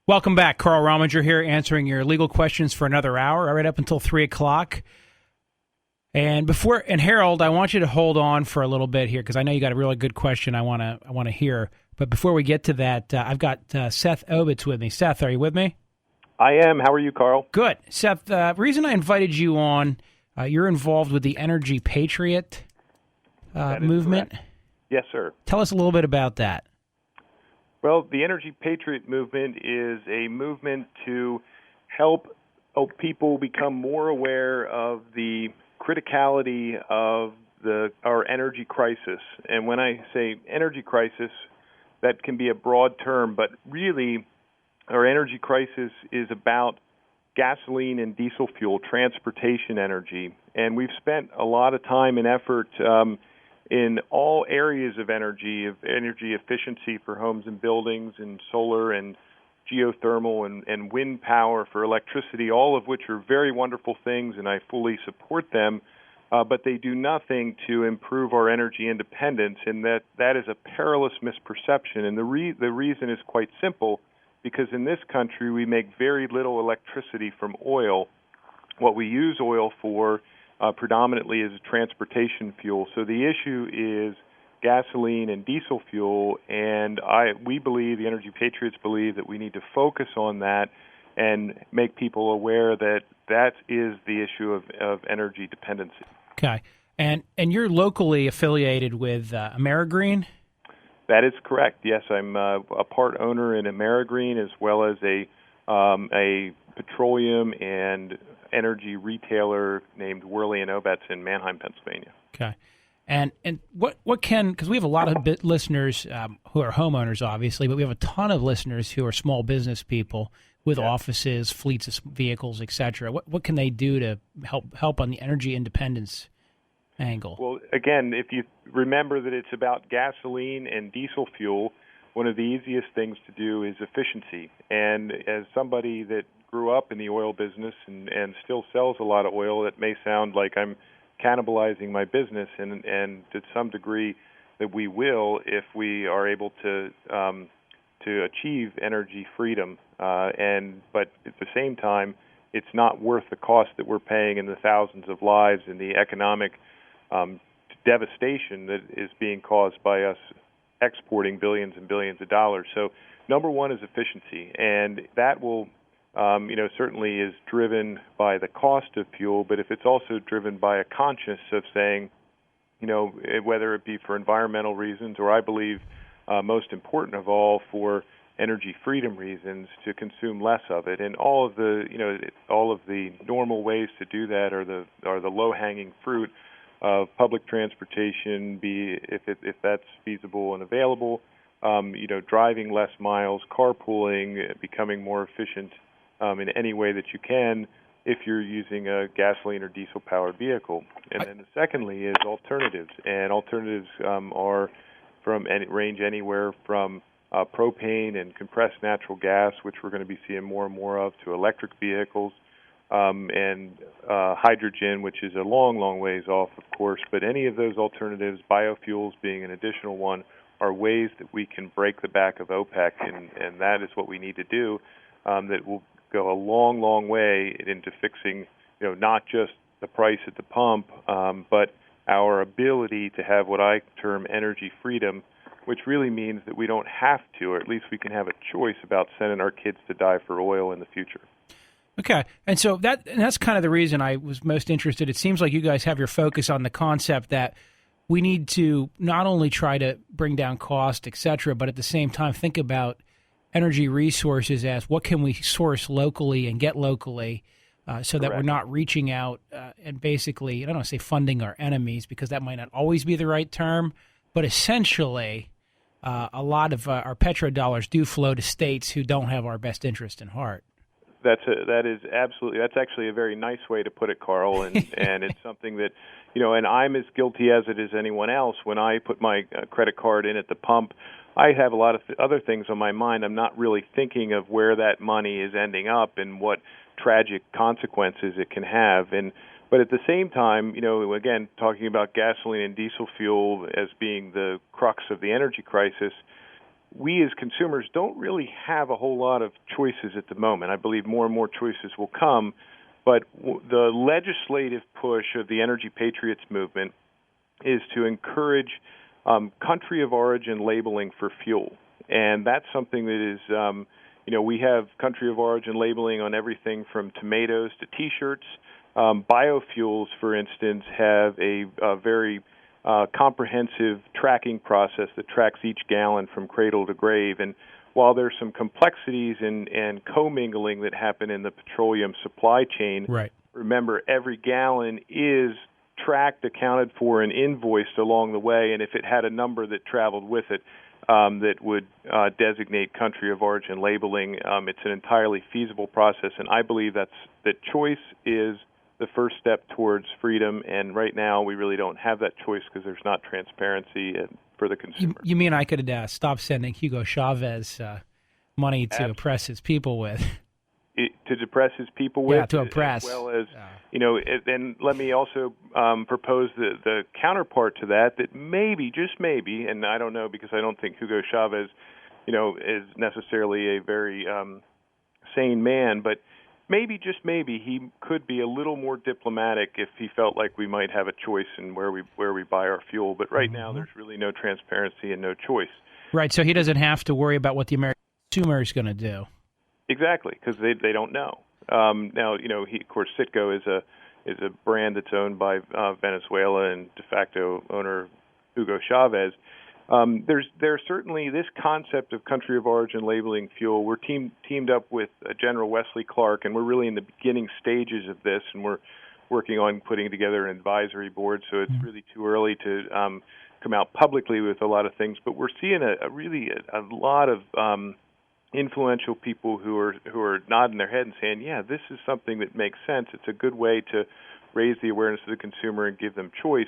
Welcome back. Carl Rominger here answering your legal questions for another hour, right up until 3 o'clock. And Harold, I want you to hold on for a little bit here because I know you got a really good question I want to hear. But before we get to that, I've got Seth Obitz with me. Seth, are you with me? I am. How are you, Carl? Good. Seth, the reason I invited you on, you're involved with the Energy Patriot movement. Correct. Yes, sir. Tell us a little bit about that. Well, the Energy Patriot movement is a movement to help people become more aware of the criticality of our energy crisis. And when I say energy crisis, that can be a broad term, but really our energy crisis is about gasoline and diesel fuel, transportation energy. And we've spent a lot of time and effort in all areas of energy efficiency for homes and buildings, and solar and geothermal and wind power for electricity, all of which are very wonderful things, and I fully support them, but they do nothing to improve our energy independence, and that is a perilous misperception. And the reason is quite simple, because in this country we make very little electricity from oil. What we use oil for predominantly is transportation fuel. So the issue is gasoline and diesel fuel, and we believe, the Energy Patriots believe, that we need to focus on that and make people aware that that is the issue of energy dependency. Okay. And you're locally affiliated with AmeriGreen? That is correct. Yes, I'm a part owner in AmeriGreen, as well as a petroleum and energy retailer named Worley and Obetz in Manheim, Pennsylvania. Okay. And what can, because we have a lot of listeners who are homeowners, obviously, but we have a ton of listeners who are small business people with offices, fleets of vehicles, et cetera. What can they do to help on the energy independence angle? Well, again, if you remember that it's about gasoline and diesel fuel, one of the easiest things to do is efficiency. And as somebody that grew up in the oil business and still sells a lot of oil, it may sound like I'm cannibalizing my business, and to some degree that we will if we are able to achieve energy freedom. But at the same time, it's not worth the cost that we're paying in the thousands of lives and the economic devastation that is being caused by us exporting billions and billions of dollars. So number one is efficiency, and that will certainly is driven by the cost of fuel, but if it's also driven by a conscience of saying, whether it be for environmental reasons or, I believe, most important of all, for energy freedom reasons, to consume less of it. And all of the normal ways to do that are the low-hanging fruit of public transportation, if that's feasible and available, driving less miles, carpooling, becoming more efficient in any way that you can if you're using a gasoline or diesel-powered vehicle. And then secondly is alternatives, and alternatives range anywhere from propane and compressed natural gas, which we're going to be seeing more and more of, to electric vehicles, and hydrogen, which is a long, long ways off, of course. But any of those alternatives, biofuels being an additional one, are ways that we can break the back of OPEC, and that is what we need to do. That will go a long, long way into fixing, not just the price at the pump, but our ability to have what I term energy freedom, which really means that we don't have to, or at least we can have a choice about sending our kids to die for oil in the future. Okay, and so that's kind of the reason I was most interested. It seems like you guys have your focus on the concept that we need to not only try to bring down cost, et cetera, but at the same time think about energy resources as what can we source locally and get locally, so that we're not reaching out and basically, I don't want to say funding our enemies, because that might not always be the right term, but essentially a lot of our petrodollars do flow to states who don't have our best interest in heart. That's actually a very nice way to put it, Carl, and it's something that, and I'm as guilty as it is anyone else. When I put my credit card in at the pump, I have a lot of other things on my mind. I'm not really thinking of where that money is ending up and what tragic consequences it can have. But at the same time, again, talking about gasoline and diesel fuel as being the crux of the energy crisis, we as consumers don't really have a whole lot of choices at the moment. I believe more and more choices will come, but the legislative push of the Energy Patriots movement is to encourage country of origin labeling for fuel. And that's something that is, we have country of origin labeling on everything from tomatoes to T-shirts. Biofuels, for instance, have a very comprehensive tracking process that tracks each gallon from cradle to grave. And while there's some complexities and commingling that happen in the petroleum supply chain, right. Remember, every gallon is tracked, accounted for, and invoiced along the way, and if it had a number that traveled with it that would designate country of origin labeling, it's an entirely feasible process, and I believe that choice is the first step towards freedom, and right now we really don't have that choice because there's not transparency for the consumer. You mean I could stop sending Hugo Chavez money to oppress his people with? To depress his people with? Yeah, to oppress. As well as, and let me also propose the counterpart to that maybe, just maybe, and I don't know because I don't think Hugo Chavez, is necessarily a very sane man, but maybe, just maybe, he could be a little more diplomatic if he felt like we might have a choice in where we buy our fuel. But right now, there's really no transparency and no choice. Right, so he doesn't have to worry about what the American consumer is going to do. Exactly, because they don't know. Now, he, of course, Citgo is a brand that's owned by Venezuela and de facto owner Hugo Chavez. There's certainly this concept of country of origin labeling fuel. We're teamed up with General Wesley Clark, and we're really in the beginning stages of this, and we're working on putting together an advisory board, so it's really too early to come out publicly with a lot of things. But we're seeing a lot of influential people who are nodding their head and saying, yeah, this is something that makes sense. It's a good way to raise the awareness of the consumer and give them choice.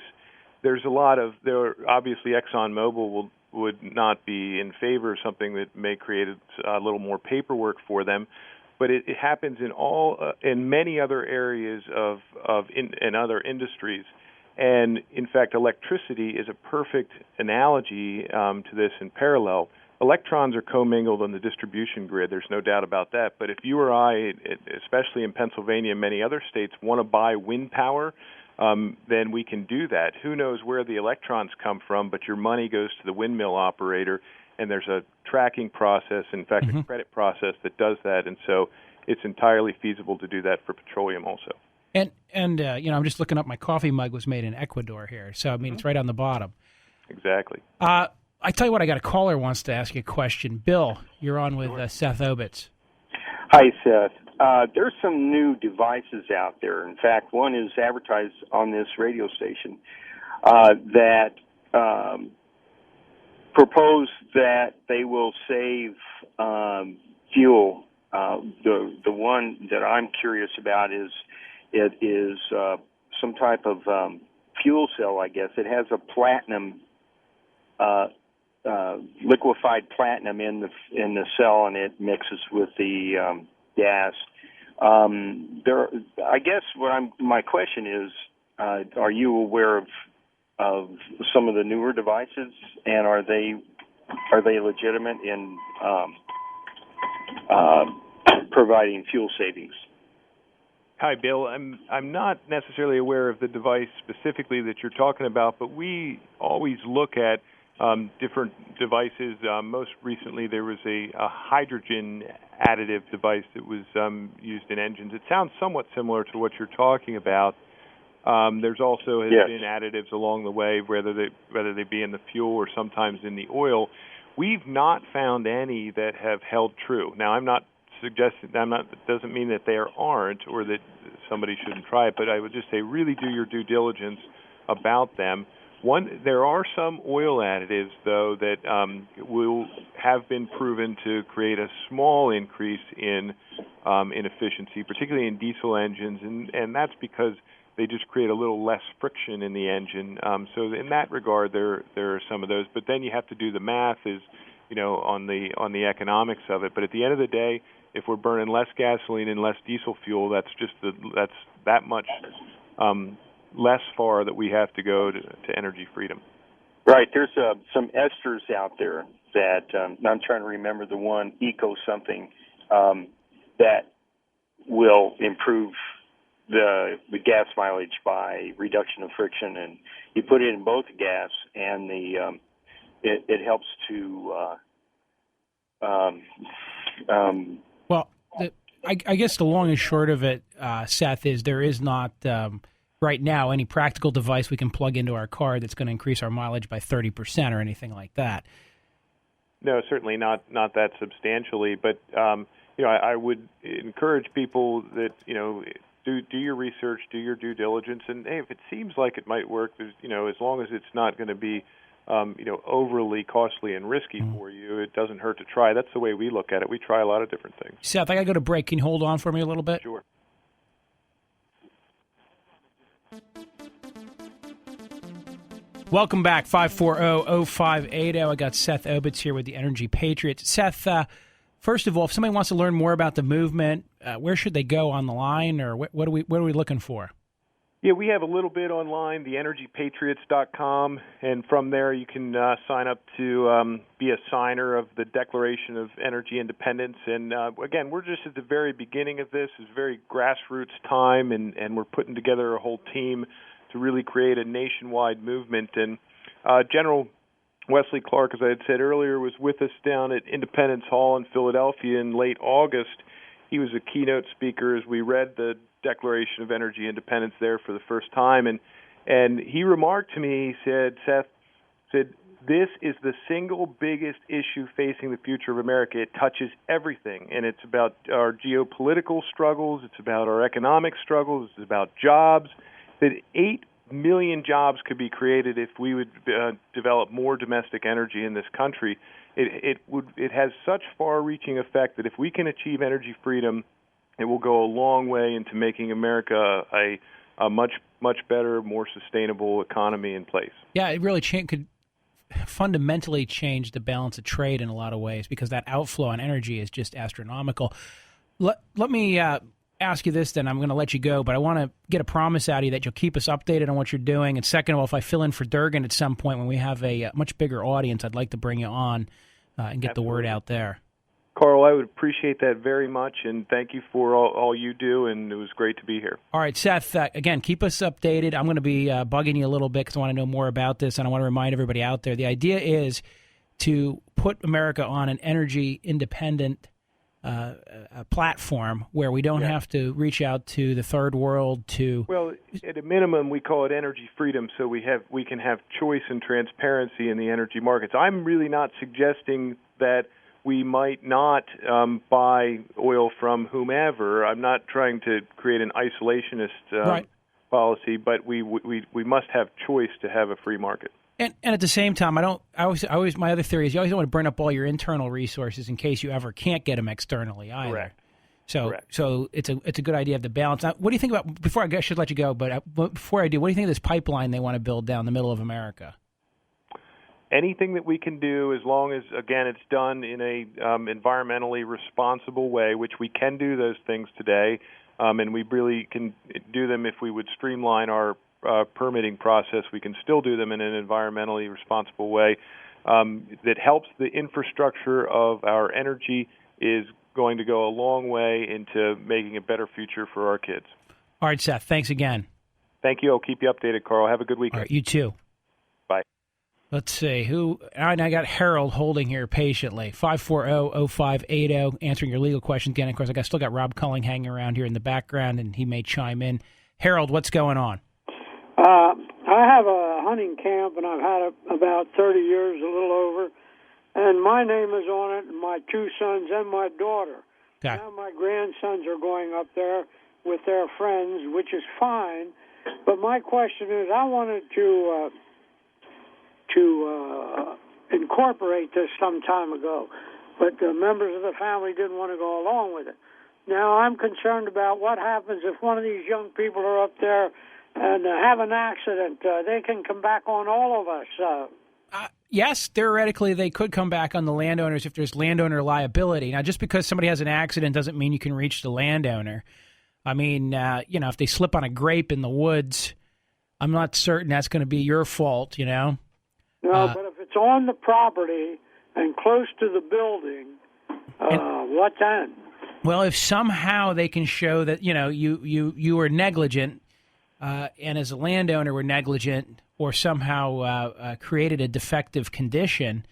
Obviously ExxonMobil would not be in favor of something that may create a little more paperwork for them, but it happens in many other areas in other industries. And in fact, electricity is a perfect analogy to this in parallel. Electrons are commingled on the distribution grid. There's no doubt about that. But if you or I, especially in Pennsylvania and many other states, want to buy wind power, then we can do that. Who knows where the electrons come from, but your money goes to the windmill operator, and there's a tracking process, in fact, a credit process that does that. And so it's entirely feasible to do that for petroleum also. And I'm just looking up, my coffee mug was made in Ecuador here. So, I mean, it's right on the bottom. Exactly. I tell you what, I got a caller who wants to ask you a question. Bill, you're on with Seth Obitz. Hi, Seth. There's some new devices out there. In fact, one is advertised on this radio station that propose that they will save fuel. The one that I'm curious about is some type of fuel cell, I guess. It has a platinum liquefied platinum in the cell, and it mixes with the gas. I guess my question is, are you aware of some of the newer devices, and are they legitimate in providing fuel savings? Hi, Bill. I'm not necessarily aware of the device specifically that you're talking about, but we always look at different devices. Most recently, there was a hydrogen additive device that was used in engines. It sounds somewhat similar to what you're talking about. There's also has been additives along the way, whether they be in the fuel or sometimes in the oil. We've not found any that have held true. Now, I'm not suggesting it doesn't mean that there aren't or that somebody shouldn't try it, but I would just say really do your due diligence about them. There are some oil additives, though, that will have been proven to create a small increase in efficiency, particularly in diesel engines, and that's because they just create a little less friction in the engine. So in that regard, there are some of those. But then you have to do the math, on the economics of it. But at the end of the day, if we're burning less gasoline and less diesel fuel, that's that much less far that we have to go to energy freedom. Right. There's some esters out there that I'm trying to remember the one eco something that will improve the gas mileage by reduction of friction, and you put it in both the gas and the it helps to Well, I guess the long and short of it, Seth, is there is not right now any practical device we can plug into our car that's going to increase our mileage by 30% or anything like that. No, certainly not that substantially. But I would encourage people that do your research, do your due diligence, and hey, if it seems like it might work, as long as it's not going to be overly costly and risky for you, it doesn't hurt to try. That's the way we look at it. We try a lot of different things. Seth, I got to go to break. Can you hold on for me a little bit? Sure. Welcome back, 540-0580. I got Seth Obitz here with the Energy Patriots. Seth, first of all, if somebody wants to learn more about the movement, where should they go on the line, or what are we looking for? Yeah, we have a little bit online, theenergypatriots.com, and from there you can sign up to be a signer of the Declaration of Energy Independence. And again, we're just at the very beginning of this. It's very grassroots time, and we're putting together a whole team to really create a nationwide movement. And General Wesley Clark, as I had said earlier, was with us down at Independence Hall in Philadelphia in late August. He was a keynote speaker as we read the Declaration of Energy Independence there for the first time. And he remarked to me, he said, Seth, this is the single biggest issue facing the future of America. It touches everything, and it's about our geopolitical struggles, it's about our economic struggles, it's about jobs. That 8 million jobs could be created if we would develop more domestic energy in this country. It has such far-reaching effect that if we can achieve energy freedom, it will go a long way into making America a much better, more sustainable economy in place. Yeah, it really could fundamentally change the balance of trade in a lot of ways, because that outflow on energy is just astronomical. Let me ask you this, then. I'm going to let you go, but I want to get a promise out of you that you'll keep us updated on what you're doing. And second of all, if I fill in for Durgan at some point when we have a much bigger audience, I'd like to bring you on and get the word out there. Carl, I would appreciate that very much, and thank you for all you do, and it was great to be here. All right, Seth, again, keep us updated. I'm going to be bugging you a little bit because I want to know more about this, and I want to remind everybody out there, the idea is to put America on an energy-independent platform where we don't have to reach out to the third world to... Well, at a minimum, we call it energy freedom, so we can have choice and transparency in the energy markets. I'm really not suggesting that we might not buy oil from whomever. I'm not trying to create an isolationist policy, but we must have choice to have a free market. And at the same time, I always my other theory is you always don't want to burn up all your internal resources in case you ever can't get them externally either. Correct. So it's a good idea of the balance. Now, what do you think about, before I should let you go, but before I do, what do you think of this pipeline they want to build down the middle of America? Anything that we can do, as long as, again, it's done in a environmentally responsible way, which we can do those things today, and we really can do them if we would streamline our permitting process. We can still do them in an environmentally responsible way that helps the infrastructure of our energy, is going to go a long way into making a better future for our kids. All right, Seth, thanks again. Thank you. I'll keep you updated, Carl. Have a good weekend. All right, you too. Bye. Let's see. I got Harold holding here patiently. 540-0580, answering your legal questions again. Of course, I still got Rob Culling hanging around here in the background, and he may chime in. Harold, what's going on? I have a hunting camp, and I've had it about 30 years, a little over, and my name is on it, and my two sons and my daughter. Okay. Now my grandsons are going up there with their friends, which is fine, but my question is, I wanted to incorporate this some time ago, but the members of the family didn't want to go along with it. Now I'm concerned about what happens if one of these young people are up there and have an accident. They can come back on all of us. Yes, theoretically they could come back on the landowners if there's landowner liability. Now, just because somebody has an accident doesn't mean you can reach the landowner. I mean, if they slip on a grape in the woods, I'm not certain that's going to be your fault, No, but if it's on the property and close to the building, what then? Well, if somehow they can show that you were negligent, and as a landowner were negligent, or somehow created a defective condition,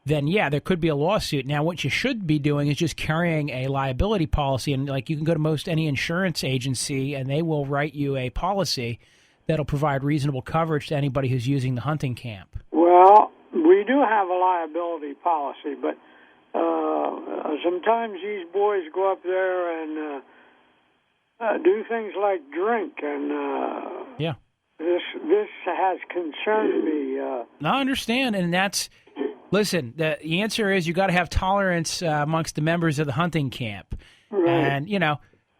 then yeah, there could be a lawsuit. Now, what you should be doing is just carrying a liability policy, and like you can go to most any insurance agency, and they will write you a policy that'll provide reasonable coverage to anybody who's using the hunting camp. Well, we do have a liability policy, but sometimes these boys go up there and do things like drink, and yeah, this has concerned me. I understand, and that's. Listen, the answer is you got to have tolerance amongst the members of the hunting camp. Right. And,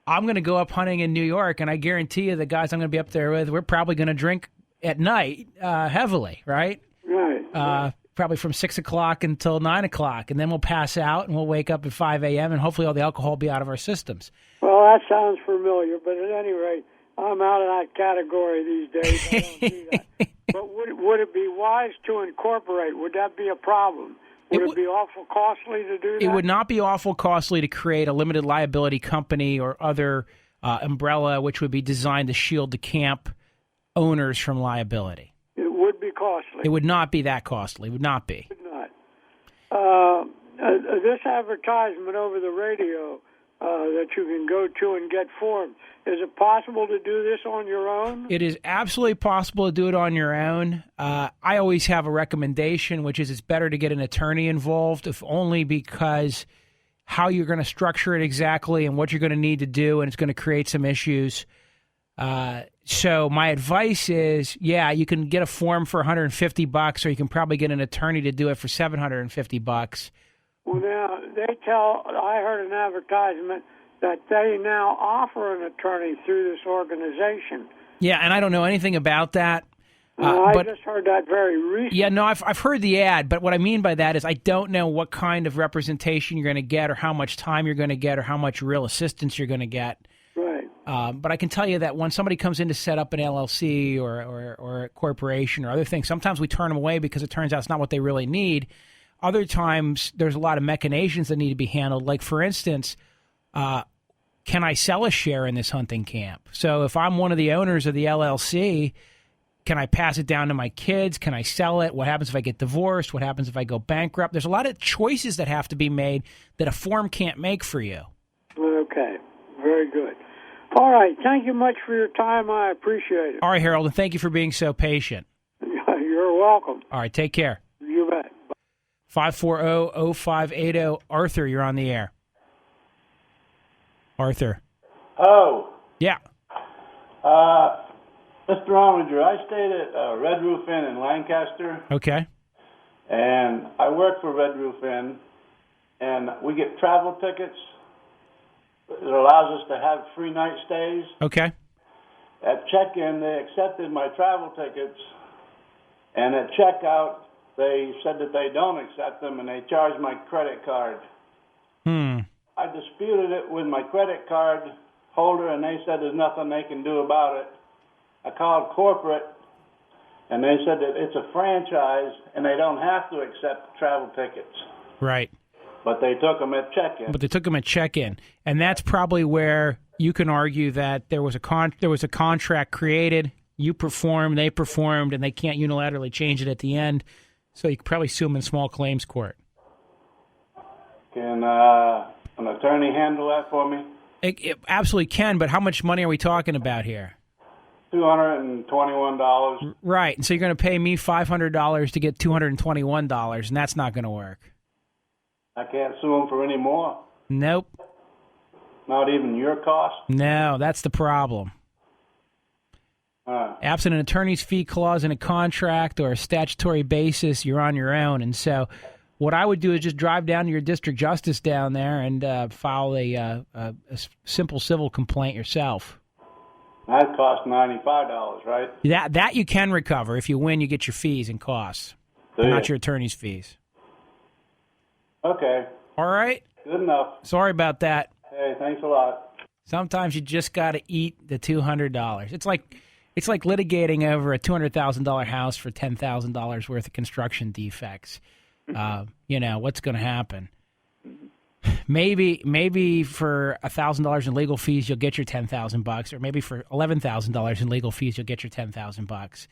I'm going to go up hunting in New York, and I guarantee you the guys I'm going to be up there with, we're probably going to drink at night heavily, right? Right. Probably from 6 o'clock until 9 o'clock, and then we'll pass out, and we'll wake up at 5 a.m., and hopefully all the alcohol will be out of our systems. Well, that sounds familiar, but at any rate, I'm out of that category these days. I don't do that. But would it be wise to incorporate? Would that be a problem? Would it be awful costly to do that? It would not be awful costly to create a limited liability company or other umbrella which would be designed to shield the camp owners from liability. It would be costly. It would not be that costly. It would not be. It would not. This advertisement over the radio that you can go to and get formed, is it possible to do this on your own? It is absolutely possible to do it on your own. I always have a recommendation, which is it's better to get an attorney involved, if only because how you're going to structure it exactly and what you're going to need to do, and it's going to create some issues. So my advice is, yeah, you can get a form for $150, or you can probably get an attorney to do it for $750. Well, now, I heard an advertisement that they now offer an attorney through this organization. Yeah, and I don't know anything about that. I just heard that very recently. Yeah, no, I've heard the ad, but what I mean by that is I don't know what kind of representation you're going to get, or how much time you're going to get, or how much real assistance you're going to get. Right. But I can tell you that when somebody comes in to set up an LLC or a corporation or other things, sometimes we turn them away because it turns out it's not what they really need. Other times, there's a lot of machinations that need to be handled. Like, for instance, can I sell a share in this hunting camp? So if I'm one of the owners of the LLC, can I pass it down to my kids? Can I sell it? What happens if I get divorced? What happens if I go bankrupt? There's a lot of choices that have to be made that a form can't make for you. Okay. Very good. All right. Thank you much for your time. I appreciate it. All right, Harold, and thank you for being so patient. You're welcome. All right, take care. You bet. 540-0580. Arthur, you're on the air. Arthur. Oh. Yeah. Mr. Rominger, I stayed at Red Roof Inn in Lancaster. Okay. And I work for Red Roof Inn, and we get travel tickets. It allows us to have free night stays. Okay. At check-in, they accepted my travel tickets, and at checkout, they said that they don't accept them, and they charged my credit card. I disputed it with my credit card holder, and they said there's nothing they can do about it. I called corporate, and they said that it's a franchise, and they don't have to accept travel tickets. Right. But they took them at check-in. And that's probably where you can argue that there was a contract created, you performed, they performed, and they can't unilaterally change it at the end. So you could probably sue them in small claims court. Can an attorney handle that for me? It absolutely can, but how much money are we talking about here? $221. Right, and so you're going to pay me $500 to get $221, and that's not going to work. I can't sue them for any more? Nope. Not even your cost? No, that's the problem. Absent an attorney's fee clause in a contract or a statutory basis, you're on your own. And so what I would do is just drive down to your district justice down there and file a simple civil complaint yourself. That costs $95, right? That you can recover. If you win, you get your fees and costs, but not your attorney's fees. Okay. All right. Good enough. Sorry about that. Hey, thanks a lot. Sometimes you just got to eat the $200. It's like litigating over a $200,000 house for $10,000 worth of construction defects. What's going to happen? Maybe for $1,000 in legal fees you'll get your $10,000, or maybe for $11,000 in legal fees you'll get your $10,000.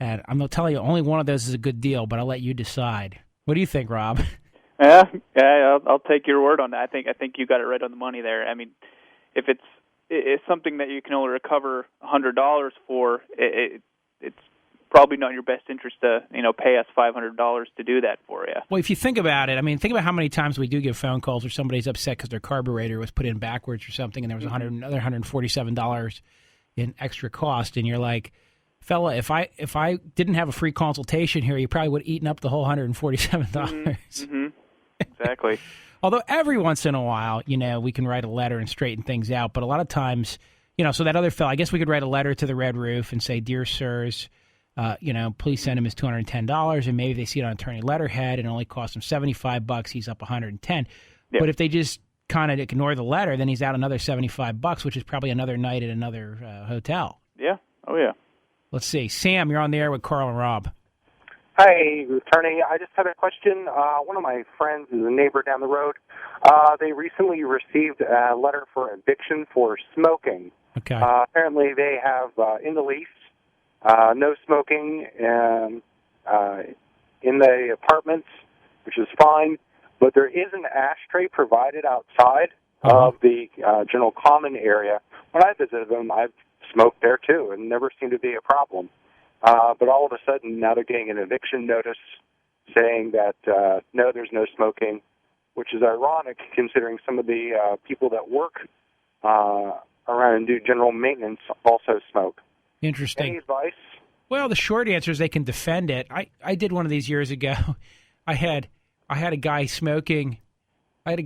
And I'm going to tell you, only one of those is a good deal, but I'll let you decide. What do you think, Rob? Yeah, I'll take your word on that. I think you got it right on the money there. I mean, if it's something that you can only recover $100 for, it's probably not in your best interest to pay us $500 to do that for you. Well, if you think about it, I mean, think about how many times we do get phone calls where somebody's upset because their carburetor was put in backwards or something, and there was another $147 in extra cost, and you're like, fella, if I didn't have a free consultation here, you probably would have eaten up the whole $147. Mm-hmm. Exactly. Although every once in a while, we can write a letter and straighten things out, but a lot of times, so that other fella, I guess we could write a letter to the Red Roof and say, "Dear sirs, please send him his $210," and maybe they see it on attorney letterhead and it only costs him $75. He's up $110. Yep. But if they just kind of ignore the letter, then he's out another $75, which is probably another night at another hotel. Yeah. Oh yeah. Let's see, Sam, you're on the air with Carl and Rob. Hi, attorney. I just had a question. One of my friends is a neighbor down the road. They recently received a letter for eviction for smoking. Okay. Apparently, they have in the lease no smoking in the apartments, which is fine. But there is an ashtray provided outside of the general common area. When I visited them, I've smoked there too, and never seemed to be a problem. But all of a sudden, now they're getting an eviction notice saying that, no, there's no smoking, which is ironic considering some of the people that work around and do general maintenance also smoke. Interesting. Any advice? Well, the short answer is they can defend it. I did one of these years ago. I had a guy smoking. I'm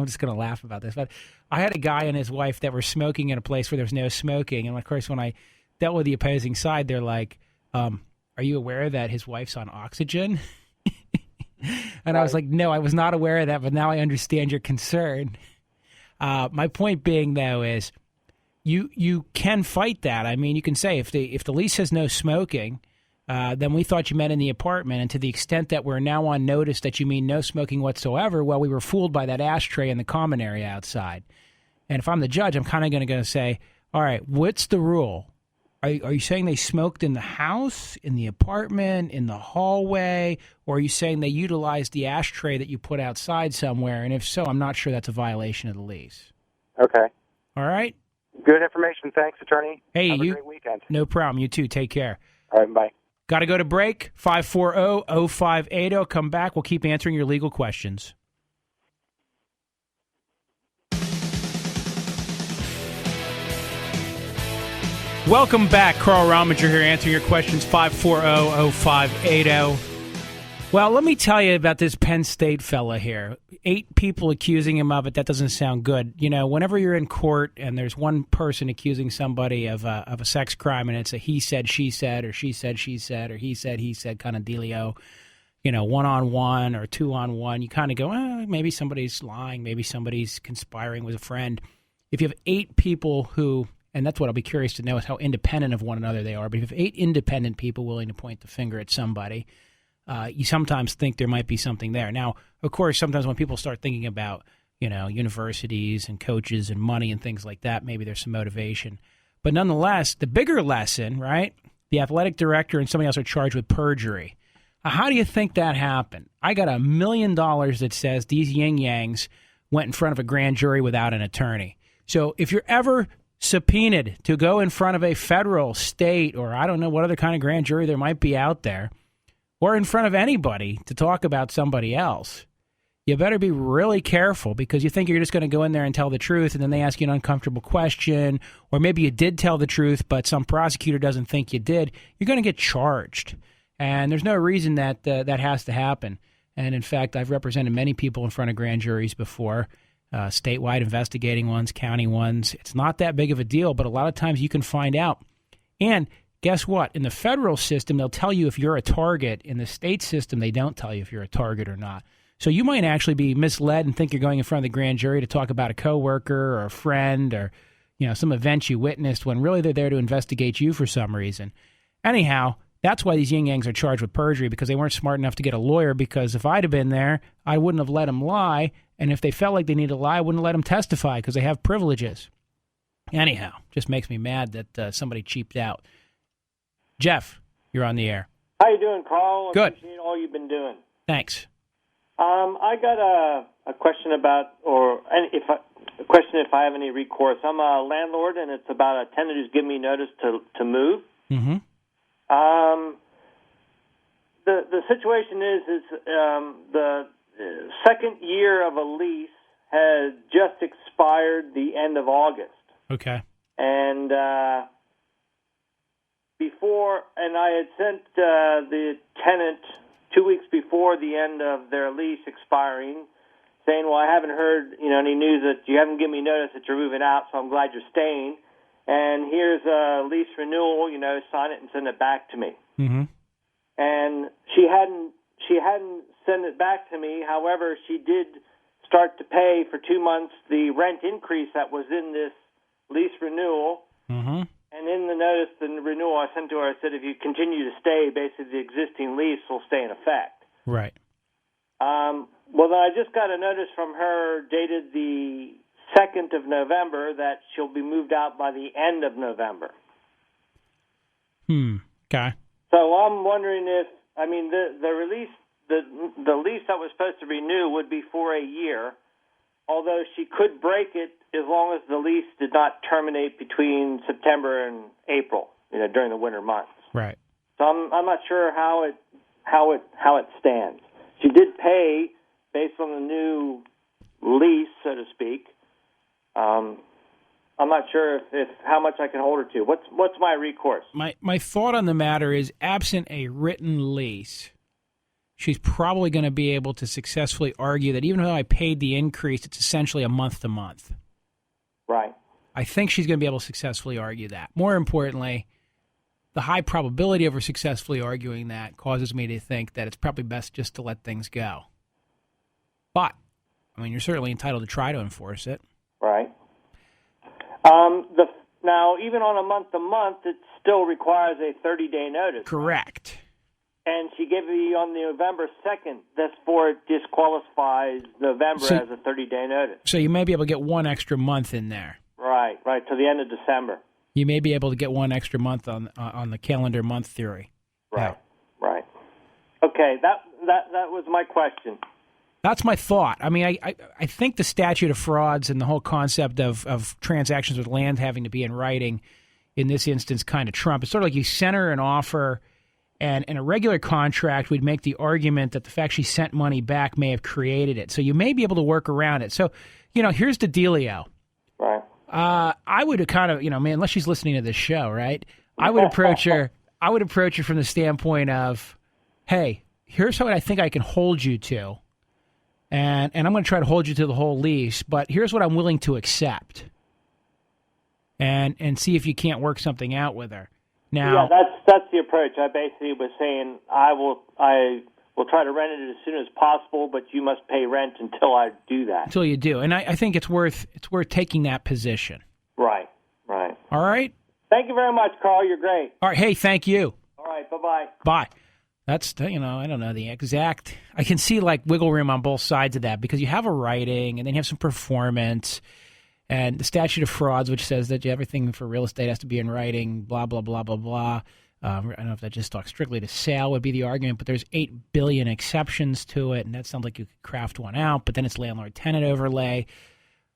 just going to laugh about this, but I had a guy and his wife that were smoking in a place where there's no smoking. And, of course, when I dealt with the opposing side, they're like, are you aware that his wife's on oxygen? And I was like, no, I was not aware of that, but now I understand your concern. My point being, though, is you can fight that. I mean, you can say if the lease says no smoking, then we thought you meant in the apartment, and to the extent that we're now on notice that you mean no smoking whatsoever, well, we were fooled by that ashtray in the common area outside. And if I'm the judge, I'm kind of going to say, all right, what's the rule? Are you saying they smoked in the house, in the apartment, in the hallway, or are you saying they utilized the ashtray that you put outside somewhere? And if so, I'm not sure that's a violation of the lease. Okay. All right? Good information. Thanks, attorney. Hey, Have a great weekend. No problem. You too. Take care. All right, bye. Got to go to break. 540-0580. Come back. We'll keep answering your legal questions. Welcome back. Carl Rominger here answering your questions, 540-0580. Well, let me tell you about this Penn State fella here. 8 people accusing him of it. That doesn't sound good. Whenever you're in court and there's one person accusing somebody of a sex crime and it's a he said, she said, or she said, or he said kind of dealio, one-on-one or two-on-one, you kind of go, maybe somebody's lying, maybe somebody's conspiring with a friend. If you have 8 people who... And that's what I'll be curious to know is how independent of one another they are. But if you have 8 independent people willing to point the finger at somebody, you sometimes think there might be something there. Now, of course, sometimes when people start thinking about, universities and coaches and money and things like that, maybe there's some motivation. But nonetheless, the bigger lesson, right? The athletic director and somebody else are charged with perjury. How do you think that happened? I got $1 million that says these yin-yangs went in front of a grand jury without an attorney. So if you're ever subpoenaed to go in front of a federal, state, or I don't know what other kind of grand jury there might be out there, or in front of anybody to talk about somebody else, you better be really careful because you think you're just going to go in there and tell the truth, and then they ask you an uncomfortable question, or maybe you did tell the truth, but some prosecutor doesn't think you did. You're going to get charged, and there's no reason that that has to happen. And in fact, I've represented many people in front of grand juries before, statewide investigating ones, county ones. It's not that big of a deal, but a lot of times you can find out. And guess what? In the federal system, they'll tell you if you're a target. In the state system, they don't tell you if you're a target or not. So you might actually be misled and think you're going in front of the grand jury to talk about a coworker or a friend or some event you witnessed when really they're there to investigate you for some reason. Anyhow, That's why these yin-yangs are charged with perjury, because they weren't smart enough to get a lawyer, because if I'd have been there, I wouldn't have let them lie, and if they felt like they needed to lie, I wouldn't let them testify because they have privileges. Anyhow, just makes me mad that somebody cheaped out. Jeff, you're on the air. How you doing, Carl? Good. Appreciate all you've been doing. Thanks. I got a question about, a question if I have any recourse. I'm a landlord, and it's about a tenant who's given me notice to move. Mm-hmm. The situation is the second year of a lease has just expired the end of August. Okay. And I had sent the tenant 2 weeks before the end of their lease expiring, saying, well, I haven't heard any news that you haven't given me notice that you're moving out, so I'm glad you're staying. And here's a lease renewal, sign it and send it back to me. Mm-hmm. And she hadn't sent it back to me. However, she did start to pay for 2 months the rent increase that was in this lease renewal. Mm-hmm. And in the notice, the renewal I sent to her, I said, if you continue to stay, basically the existing lease will stay in effect. Right. Well, then I just got a notice from her dated the 2nd of November that she'll be moved out by the end of November. Okay. So I'm wondering if, the lease that was supposed to renew would be for a year, although she could break it as long as the lease did not terminate between September and April, during the winter months. Right. So I'm not sure how it stands. She did pay based on the new lease, so to speak. I'm not sure if how much I can hold her to. What's my recourse? My thought on the matter is, absent a written lease, she's probably going to be able to successfully argue that even though I paid the increase, it's essentially a month-to-month. Right. I think she's going to be able to successfully argue that. More importantly, the high probability of her successfully arguing that causes me to think that it's probably best just to let things go. But, you're certainly entitled to try to enforce it. Right. Now, even on a month-to-month, it still requires a 30-day notice. Correct. And she gave me on the November 2nd. Therefore, it disqualifies November as a 30-day notice. So you may be able to get one extra month in there. Right, to the end of December. You may be able to get one extra month on the calendar month theory. Right, right. Okay, that was my question. That's my thought. I think the statute of frauds and the whole concept of transactions with land having to be in writing in this instance kind of trump. It's sort of like you sent her an offer, and in a regular contract, we'd make the argument that the fact she sent money back may have created it. So you may be able to work around it. So, here's the dealio. Right. I would kind of, unless she's listening to this show, right? I would approach her from the standpoint of, hey, here's what I think I can hold you to. And I'm going to try to hold you to the whole lease, but here's what I'm willing to accept. And see if you can't work something out with her. Now, yeah, that's the approach. I basically was saying I will try to rent it as soon as possible, but you must pay rent until I do that. Until you do, and I think it's worth taking that position. Right. All right. Thank you very much, Carl. You're great. All right. Hey, thank you. All right. Bye-bye. Bye. That's, I don't know the exact. I can see like wiggle room on both sides of that, because you have a writing and then you have some performance, and the statute of frauds, which says that everything for real estate has to be in writing, blah, blah, blah, blah, blah. I don't know if that just talks strictly to sale would be the argument, but there's 8 billion exceptions to it, and that sounds like you could craft one out, but then it's landlord-tenant overlay.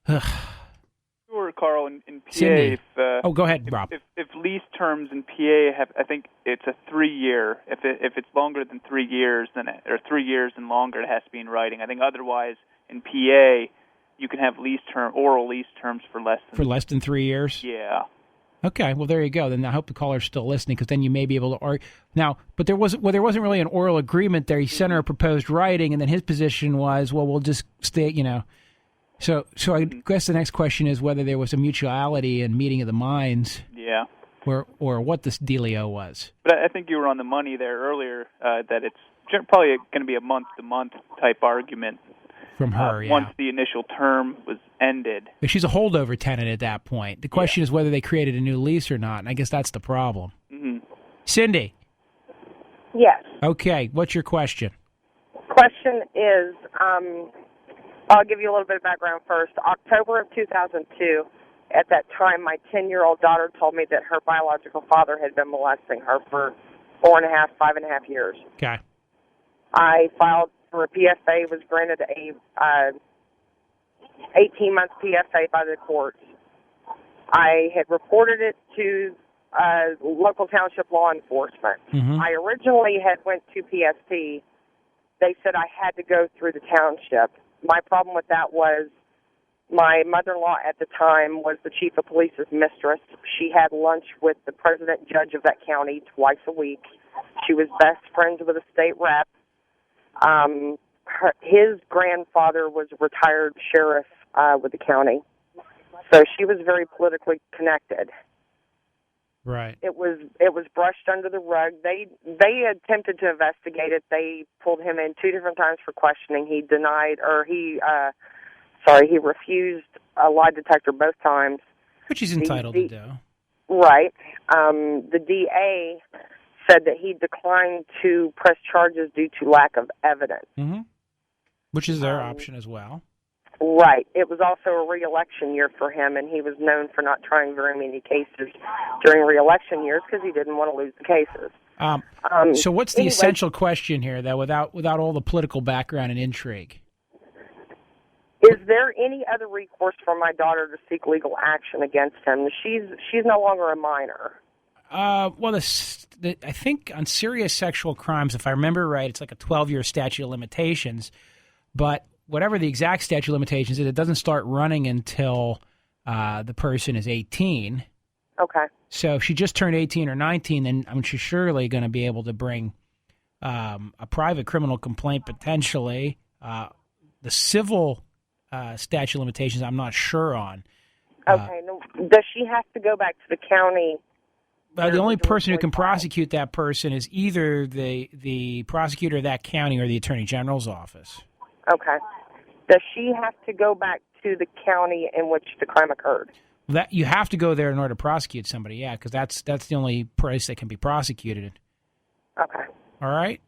Sure, Carl, in PA, Cindy. Go ahead, Rob. If lease terms in PA have, I think it's a 3-year. If it's longer than 3 years, or 3 years and longer, it has to be in writing. I think otherwise in PA, you can have oral lease terms for less than 3 years. Yeah. Okay, well there you go. Then I hope the caller's still listening, because then you may be able to argue. Now, but there wasn't really an oral agreement there. He sent her a proposed writing, and then his position was, well, we'll just stay, So I guess the next question is whether there was a mutuality and meeting of the minds. Yeah. Or what this dealio was. But I think you were on the money there earlier, that it's probably going to be a month-to-month type argument. From her, yeah. Once the initial term was ended. She's a holdover tenant at that point. The question is whether they created a new lease or not, and I guess that's the problem. Mm-hmm. Cindy. Yes. Okay, what's your question? Question is, I'll give you a little bit of background first. October of 2002, at that time, my 10-year-old daughter told me that her biological father had been molesting her for 5.5 years. Okay. I filed for a PFA, was granted a 18-month PFA by the courts. I had reported it to local township law enforcement. Mm-hmm. I originally had went to PSP. They said I had to go through the township. My problem with that was my mother-in-law at the time was the chief of police's mistress. She had lunch with the president judge of that county twice a week. She was best friends with a state rep. His grandfather was a retired sheriff with the county. So she was very politically connected. Right. It was brushed under the rug. They attempted to investigate it. They pulled him in 2 different times for questioning. He denied, or he refused a lie detector both times. Which he's entitled to do. Right. The DA said that he declined to press charges due to lack of evidence. Mm-hmm. Which is their option as well. Right. It was also a re-election year for him, and he was known for not trying very many cases during re-election years because he didn't want to lose the cases. So what's the essential question here, though, without all the political background and intrigue? Is there any other recourse for my daughter to seek legal action against him? She's no longer a minor. Well, I think on serious sexual crimes, if I remember right, it's like a 12-year statute of limitations, but whatever the exact statute of limitations is, it doesn't start running until the person is 18. Okay. So if she just turned 18 or 19, then she's surely going to be able to bring a private criminal complaint potentially. The civil statute of limitations, I'm not sure on. Okay. Does she have to go back to the county? The only person who can prosecute that person is either the prosecutor of that county or the Attorney General's office. Okay. Does she have to go back to the county in which the crime occurred? That you have to go there in order to prosecute somebody, yeah, because that's the only place that can be prosecuted. Okay. All right?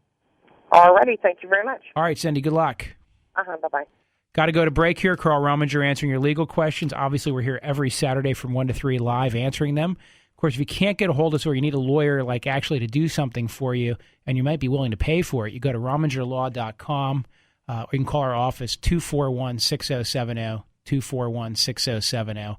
All righty. Thank you very much. All right, Cindy, good luck. Bye-bye. Got to go to break here. Carl Rominger answering your legal questions. Obviously, we're here every Saturday from 1 to 3 live answering them. Of course, if you can't get a hold of us or you need a lawyer actually to do something for you and you might be willing to pay for it, you go to romingerlaw.com. Or you can call our office, 241-6070, 241-6070.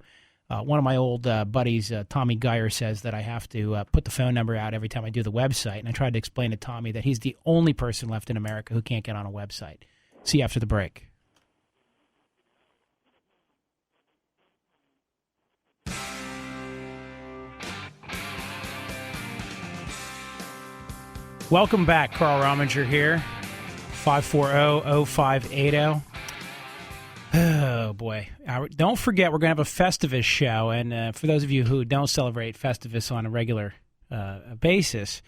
One of my old buddies, Tommy Geyer, says that I have to put the phone number out every time I do the website. And I tried to explain to Tommy that he's the only person left in America who can't get on a website. See you after the break. Welcome back. Carl Rominger here. 540-0580. Oh, boy. Don't forget, we're going to have a Festivus show. And for those of you who don't celebrate Festivus on a regular basis,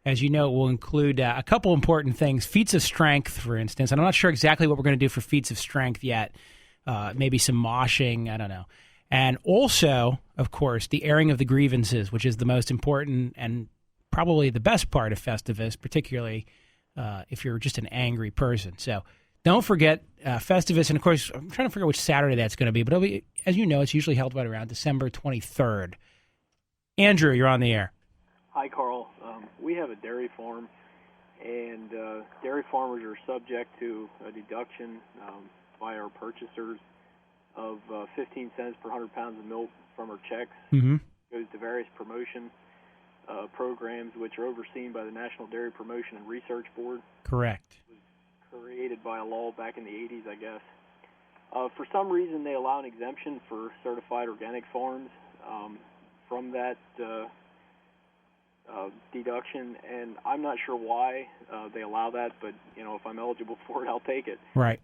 as you know, it will include a couple important things. Feats of strength, for instance. And I'm not sure exactly what we're going to do for feats of strength yet. Maybe some moshing. I don't know. And also, of course, the airing of the grievances, which is the most important and probably the best part of Festivus, particularly if you're just an angry person. So don't forget Festivus. And, of course, I'm trying to figure out which Saturday that's going to be. But it'll be, as you know, it's usually held right around December 23rd. Andrew, you're on the air. Hi, Carl. We have a dairy farm, and dairy farmers are subject to a deduction by our purchasers of 15 cents per 100 pounds of milk from our checks. Mm-hmm. It goes to various promotion programs, which are overseen by the National Dairy Promotion and Research Board. Correct. It was created by a law back in the 80s, I guess. For some reason, they allow an exemption for certified organic farms from that deduction, and I'm not sure why they allow that, but if I'm eligible for it, I'll take it. Right.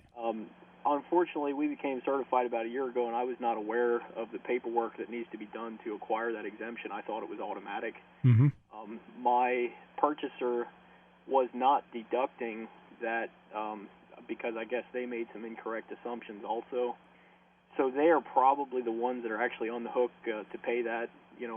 Unfortunately, we became certified about a year ago, and I was not aware of the paperwork that needs to be done to acquire that exemption. I thought it was automatic. Mm-hmm. My purchaser was not deducting that because I guess they made some incorrect assumptions also. So they are probably the ones that are actually on the hook to pay that,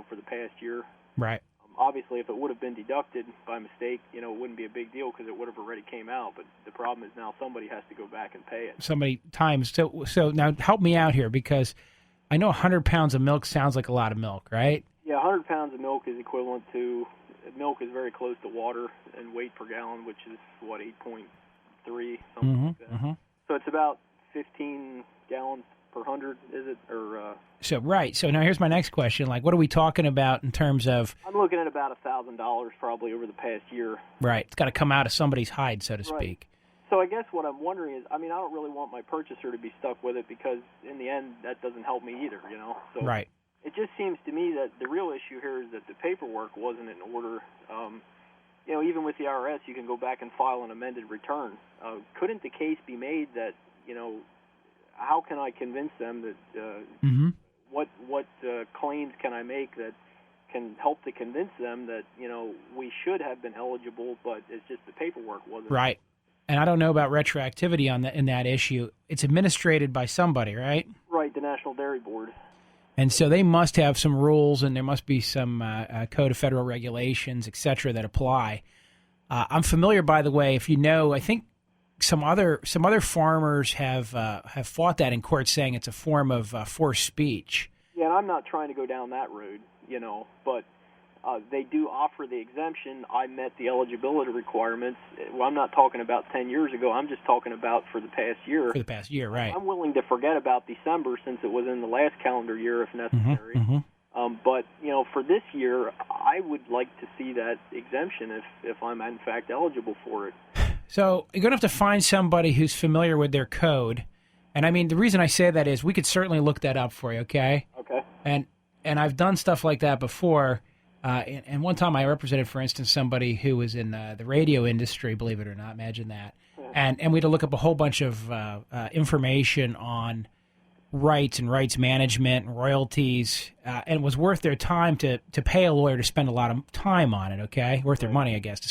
for the past year. Right. Obviously, if it would have been deducted by mistake, it wouldn't be a big deal because it would have already came out. But the problem is now somebody has to go back and pay it. Somebody times. So now help me out here, because I know 100 pounds of milk sounds like a lot of milk, right? Yeah, 100 pounds of milk is equivalent to, milk is very close to water in weight per gallon, which is, 8.3, something like that. Mm-hmm. So it's about 15 gallons per 100, is it? Or So, right. So now here's my next question. Like, what are we talking about in terms of... I'm looking at about $1,000 probably over the past year. Right. It's got to come out of somebody's hide, so to speak. So I guess what I'm wondering is, I don't really want my purchaser to be stuck with it, because in the end, that doesn't help me either, So right. It just seems to me that the real issue here is that the paperwork wasn't in order. Even with the IRS, you can go back and file an amended return. Couldn't the case be made that, how can I convince them that what claims can I make that can help to convince them that, we should have been eligible, but it's just the paperwork wasn't. Right. And I don't know about retroactivity in that issue. It's administrated by somebody, right? Right, the National Dairy Board. And so they must have some rules, and there must be some Code of Federal Regulations, et cetera, that apply. I'm familiar, by the way, if you know, I think some other farmers have fought that in court, saying it's a form of forced speech. Yeah, and I'm not trying to go down that road, but they do offer the exemption. I met the eligibility requirements. Well, I'm not talking about 10 years ago. I'm just talking about for the past year. For the past year, right. I'm willing to forget about December since it was in the last calendar year if necessary. But, for this year, I would like to see that exemption if I'm in fact eligible for it. So you're going to have to find somebody who's familiar with their code. And, I mean, the reason I say that is we could certainly look that up for you, okay? Okay. And I've done stuff like that before. And one time I represented, for instance, somebody who was in the radio industry, believe it or not, imagine that. And we had to look up a whole bunch of information on rights and rights management and royalties, and it was worth their time to pay a lawyer to spend a lot of time on it, okay? Worth their money, I guess, to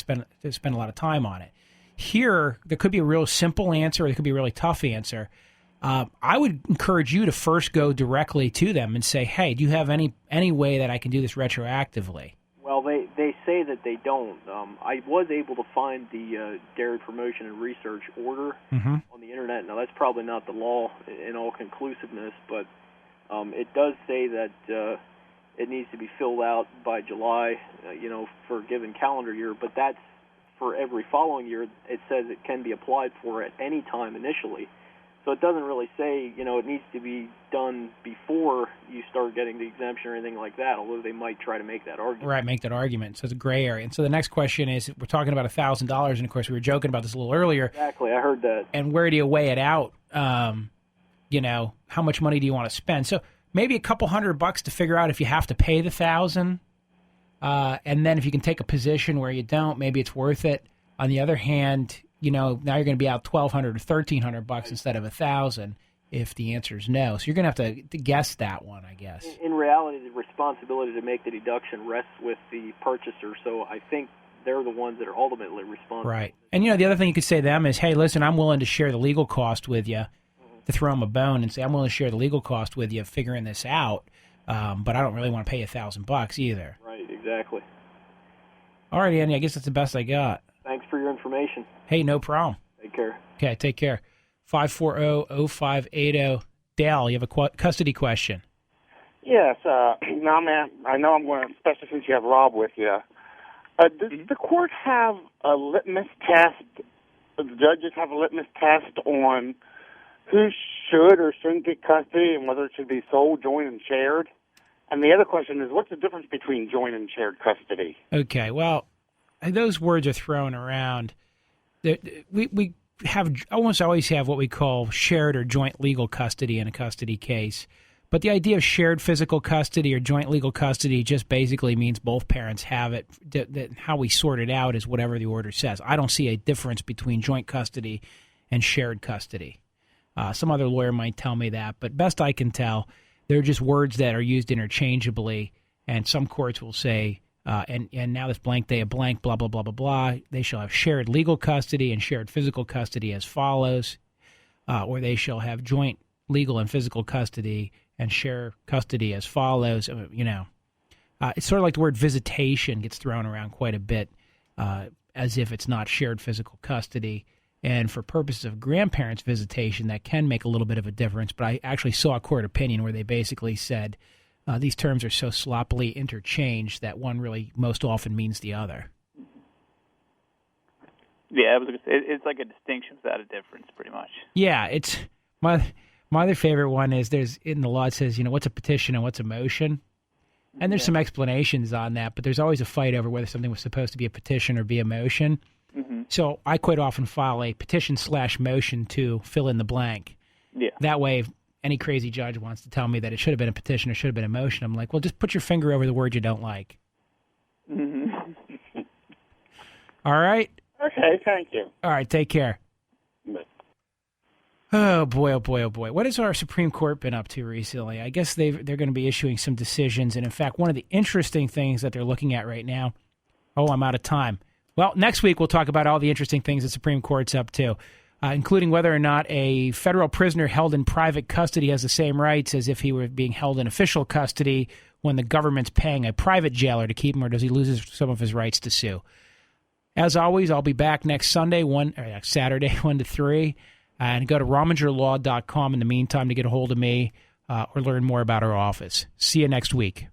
spend a lot of time on it. Here, there could be a real simple answer, or there could be a really tough answer. I would encourage you to first go directly to them and say, hey, do you have any way that I can do this retroactively? Well, they say that they don't. I was able to find the Dairy Promotion and Research Order on the Internet. Now, that's probably not the law in all conclusiveness, but it does say that it needs to be filled out by July, for a given calendar year, but that's for every following year. It says it can be applied for at any time initially. So it doesn't really say, it needs to be done before you start getting the exemption or anything like that, although they might try to make that argument. Right, make that argument. So it's a gray area. And so the next question is, we're talking about $1,000, and of course we were joking about this a little earlier. Exactly, I heard that. And where do you weigh it out? How much money do you want to spend? So maybe a couple $100 to figure out if you have to pay the $1,000. And then if you can take a position where you don't, maybe it's worth it. On the other hand, now you're going to be out $1,200 or $1,300 instead of $1,000 if the answer is no. So you're going to have to guess that one, I guess. In reality, the responsibility to make the deduction rests with the purchaser, so I think they're the ones that are ultimately responsible. Right. And, the other thing you could say to them is, hey, listen, I'm willing to share the legal cost with you, to throw them a bone and say, I'm willing to share the legal cost with you figuring this out, but I don't really want to pay $1,000 either. Right, exactly. All right, Andy, I guess that's the best I got. Thanks for your information. Hey, no problem. Take care. Okay, take care. 540-0580. Dale, you have a custody question. Yes. Now, man, I know I'm going to, especially since you have Rob with you. Does the court have a litmus test? The judges have a litmus test on who should or shouldn't get custody and whether it should be sole, joint, and shared? And the other question is, what's the difference between joint and shared custody? Okay, well, those words are thrown around. We almost always have what we call shared or joint legal custody in a custody case. But the idea of shared physical custody or joint legal custody just basically means both parents have it. That how we sort it out is whatever the order says. I don't see a difference between joint custody and shared custody. Some other lawyer might tell me that, but best I can tell, they're just words that are used interchangeably, and some courts will say, and now this blank day of blank, blah, blah, blah, blah, blah. They shall have shared legal custody and shared physical custody as follows, or they shall have joint legal and physical custody and share custody as follows. it's sort of like the word visitation gets thrown around quite a bit, as if it's not shared physical custody. And for purposes of grandparents' visitation, that can make a little bit of a difference. But I actually saw a court opinion where they basically said these terms are so sloppily interchanged that one really most often means the other. Yeah, it's like a distinction without a difference, pretty much. Yeah, it's my other favorite one is there's in the law it says, what's a petition and what's a motion? And there's some explanations on that, but there's always a fight over whether something was supposed to be a petition or be a motion. Mm-hmm. So I quite often file a petition/motion to fill in the blank. Yeah. That way, if any crazy judge wants to tell me that it should have been a petition or should have been a motion, I'm like, well, just put your finger over the word you don't like. Mm-hmm. All right? Okay, thank you. All right, take care. Bye. Oh, boy, oh, boy, oh, boy. What has our Supreme Court been up to recently? I guess they're going to be issuing some decisions. And, in fact, one of the interesting things that they're looking at right now – I'm out of time. Well, next week we'll talk about all the interesting things the Supreme Court's up to, including whether or not a federal prisoner held in private custody has the same rights as if he were being held in official custody when the government's paying a private jailer to keep him, or does he lose some of his rights to sue? As always, I'll be back next Saturday, 1 to 3, and go to romingerlaw.com in the meantime to get a hold of me or learn more about our office. See you next week.